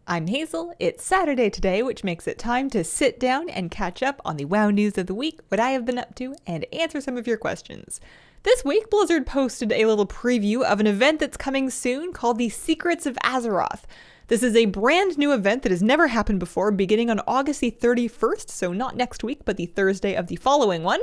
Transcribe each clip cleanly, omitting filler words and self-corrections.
I'm Hazel. It's Saturday today, which makes it time to sit down and catch up on the WoW news of the week, what I have been up to, and answer some of your questions. This week, Blizzard posted a little preview of an event that's coming soon called the Secrets of Azeroth. This is a brand new event that has never happened before, beginning on August the 31st, so not next week, but the Thursday of the following one.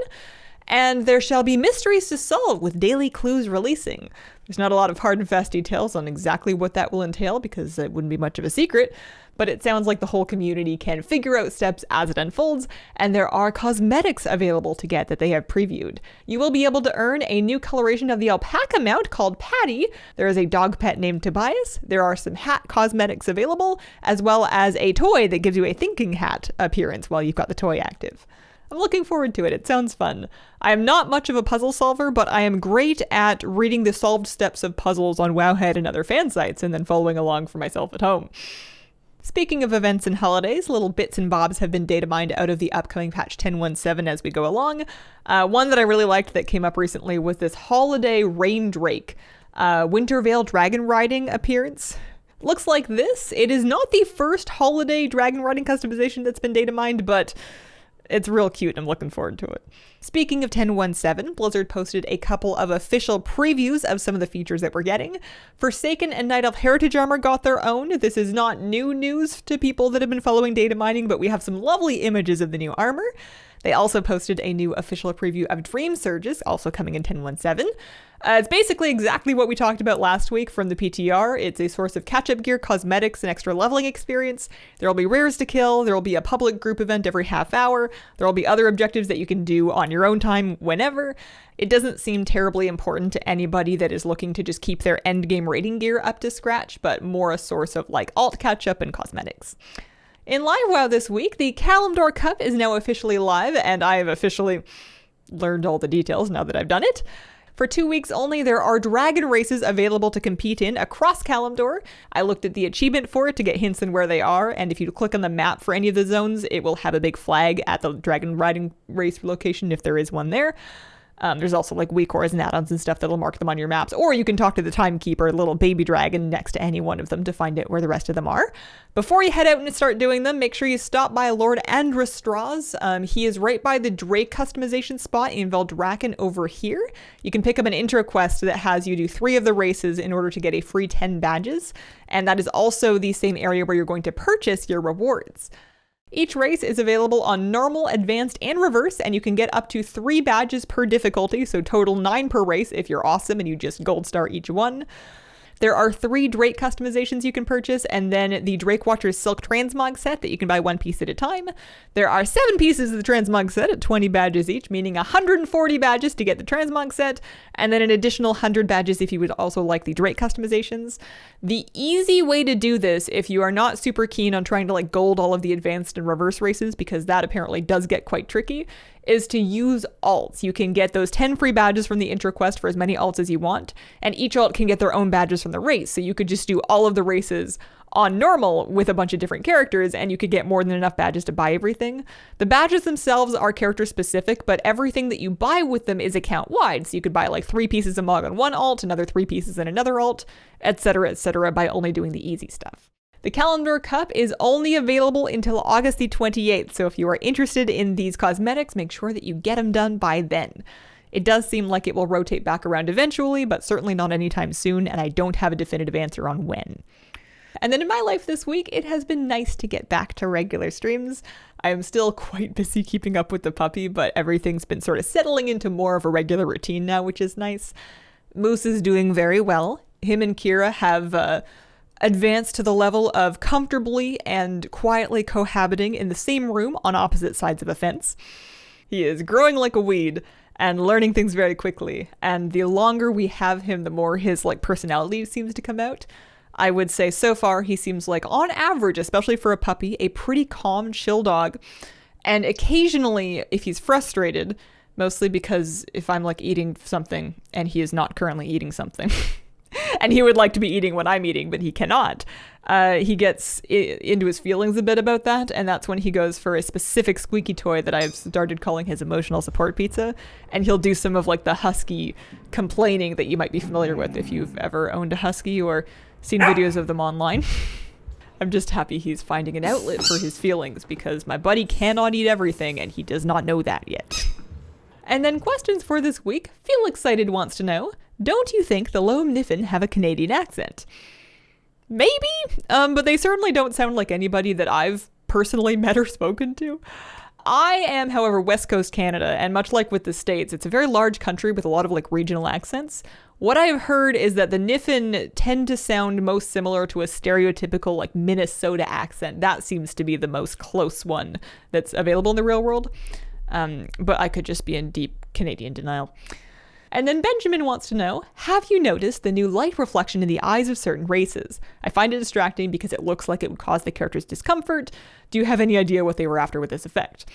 And there shall be mysteries to solve with daily clues releasing. There's not a lot of hard and fast details on exactly what that will entail because it wouldn't be much of a secret, but it sounds like the whole community can figure out steps as it unfolds, and there are cosmetics available to get that they have previewed. You will be able to earn a new coloration of the alpaca mount called Patty. There is a dog pet named Tobias. There are some hat cosmetics available, as well as a toy that gives you a thinking hat appearance while you've got the toy active. I'm looking forward to it. It sounds fun. I am not much of a puzzle solver, but I am great at reading the solved steps of puzzles on Wowhead and other fan sites and then following along for myself at home. Speaking of events and holidays, little bits and bobs have been data mined out of the upcoming patch 10.17 as we go along. One that I really liked that came up recently was this holiday rain drake, Wintervale dragonriding appearance. Looks like this. It is not the first holiday dragonriding customization that's been data mined, but it's real cute. I'm looking forward to it. Speaking of 10.17, Blizzard posted a couple of official previews of some of the features that we're getting. Forsaken and Night Elf Heritage Armor got their own. This is not new news to people that have been following data mining, but we have some lovely images of the new armor. They also posted a new official preview of Dream Surges, also coming in 10.17. It's basically exactly what we talked about last week from the PTR. It's a source of catch-up gear, cosmetics, and extra leveling experience. There will be rares to kill. There will be a public group event every half hour. There will be other objectives that you can do on your own time whenever. It doesn't seem terribly important to anybody that is looking to just keep their endgame rating gear up to scratch, but more a source of like alt catch-up and cosmetics. In Live WoW this week, the Kalimdor Cup is now officially live, and I have officially learned all the details now that I've done it. For 2 weeks only, there are dragon races available to compete in across Kalimdor. I looked at the achievement for it to get hints on where they are, and if you click on the map for any of the zones, it will have a big flag at the dragon riding race location if there is one there. There's also like weak cores and add-ons and stuff that'll mark them on your maps, or you can talk to the timekeeper, little baby dragon next to any one of them to find out where the rest of them are. Before you head out and start doing them, make sure you stop by Lord Andrastraz. He is right by the Drake customization spot in Veldraken over here. You can pick up an intro quest that has you do 3 of the races in order to get a free 10 badges, and that is also the same area where you're going to purchase your rewards. Each race is available on normal, advanced, and reverse, and you can get up to 3 badges per difficulty, so total 9 per race if you're awesome and you just gold star each one. There are 3 Drake customizations you can purchase, and then the Drake Watcher's Silk Transmog set that you can buy 1 piece at a time. There are 7 pieces of the Transmog set at 20 badges each, meaning 140 badges to get the Transmog set, and then an additional 100 badges if you would also like the Drake customizations. The easy way to do this, if you are not super keen on trying to like gold all of the advanced and reverse races, because that apparently does get quite tricky, is to use alts. You can get those 10 free badges from the intro quest for as many alts as you want, and each alt can get their own badges from the race. So you could just do all of the races on normal with a bunch of different characters, and you could get more than enough badges to buy everything. The badges themselves are character specific, but everything that you buy with them is account wide. So you could buy like 3 pieces of Mog on one alt, another 3 pieces in another alt, etc., by only doing the easy stuff. The Kalimdor Cup is only available until August the 28th, so if you are interested in these cosmetics, make sure that you get them done by then. It does seem like it will rotate back around eventually, but certainly not anytime soon, and I don't have a definitive answer on when. And then in my life this week, it has been nice to get back to regular streams. I am still quite busy keeping up with the puppy, but everything's been sort of settling into more of a regular routine now, which is nice. Moose is doing very well. Him and Kira have advanced to the level of comfortably and quietly cohabiting in the same room on opposite sides of a fence. He is growing like a weed and learning things very quickly, and the longer we have him, the more his like personality seems to come out. I would say so far he seems like, on average, especially for a puppy, a pretty calm, chill dog. And occasionally, if he's frustrated, mostly because if I'm like eating something and he is not currently eating something, and he would like to be eating what I'm eating, but he cannot. He gets into his feelings a bit about that, and that's when he goes for a specific squeaky toy that I've started calling his emotional support pizza, and he'll do some of like the husky complaining that you might be familiar with if you've ever owned a husky or seen videos of them online. I'm just happy he's finding an outlet for his feelings because my buddy cannot eat everything and he does not know that yet. And then questions for this week. Feel Excited wants to know, don't you think the Loam Niffen have a Canadian accent? Maybe, but they certainly don't sound like anybody that I've personally met or spoken to. I am, however, West Coast Canada, and much like with the States, it's a very large country with a lot of like regional accents. What I've heard is that the Niffen tend to sound most similar to a stereotypical like Minnesota accent. That seems to be the most close one that's available in the real world. But I could just be in deep Canadian denial. And then Benjamin wants to know, have you noticed the new light reflection in the eyes of certain races? I find it distracting because it looks like it would cause the characters discomfort. Do you have any idea what they were after with this effect?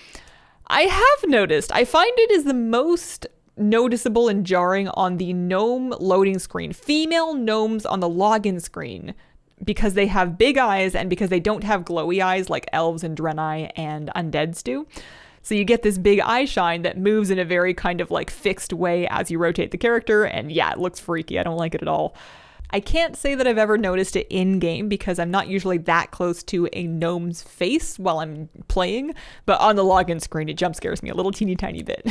I have noticed. I find it is the most noticeable and jarring on the gnome loading screen. Female gnomes on the login screen, because they have big eyes and because they don't have glowy eyes like elves and Draenei and undeads do. So you get this big eye shine that moves in a very kind of like fixed way as you rotate the character. And yeah, it looks freaky. I don't like it at all. I can't say that I've ever noticed it in game because I'm not usually that close to a gnome's face while I'm playing. But on the login screen, it jump scares me a little teeny tiny bit.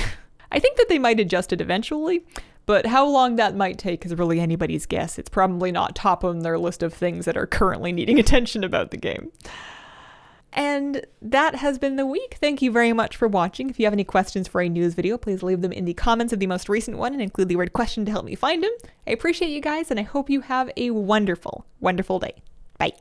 I think that they might adjust it eventually, but how long that might take is really anybody's guess. It's probably not top on their list of things that are currently needing attention about the game. And that has been the week. Thank you very much for watching. If you have any questions for a news video, please leave them in the comments of the most recent one and include the word question to help me find them. I appreciate you guys, and I hope you have a wonderful, wonderful day. Bye.